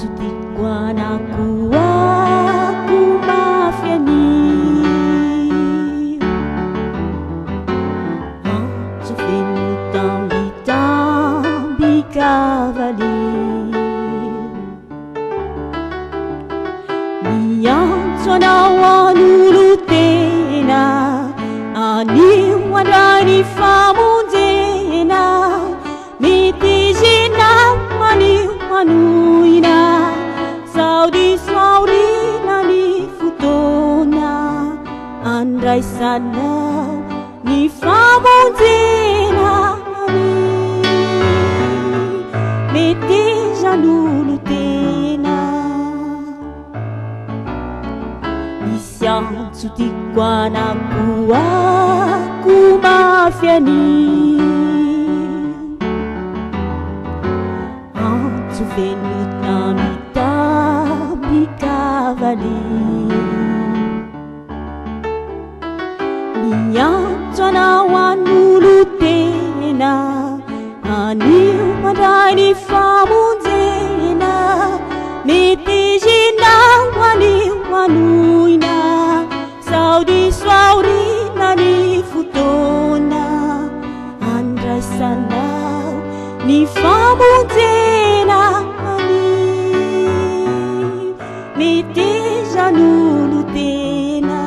Sutikwa na kuwa kumafyani Sufinu tambi cavalier Niyansona wanulutena Ani wadani famunzena Mitijina mani wanuina Saudi saurina ni futona Andrai sana ni famunzena Mitija lulutena Sutikwa na kuwa kumafyani Sufenu tambi cavalier Niyansona wanulutena Ani wadani famunzena Mitijina wani wanuina Saudi swaurina ni futona Andrai sana ni famunzena Mitija lulutena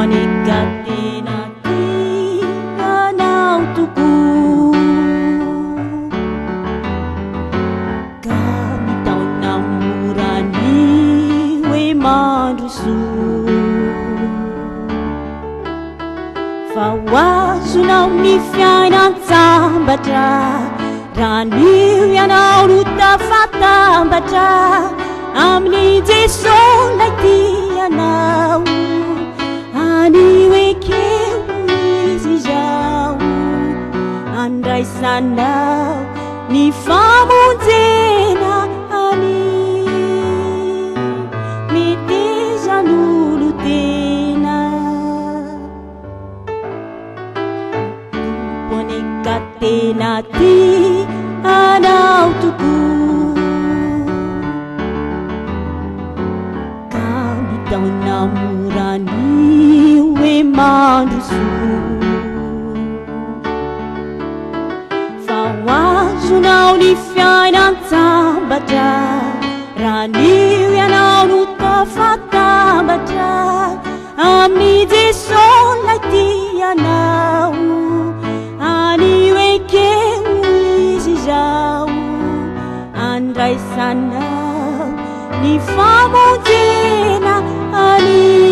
Ponekatena tia nautuku Kami tau namurani we mandusu Fawasu na unifyaina tambatra Raniu ya na uruta fatambatra Amni jeso laitia nau Aniwe kewizi jau Andrai sana ni famunzena ani Mitija lulutena Ponekatena ti anautuku Kami tau namurani we mandusu Fawasu na unifyaina tambatra Raniu ya na uruta fatambatra Amni jeso laitia nau Aniwe kewizi jau Andrai sana ni famunzena ani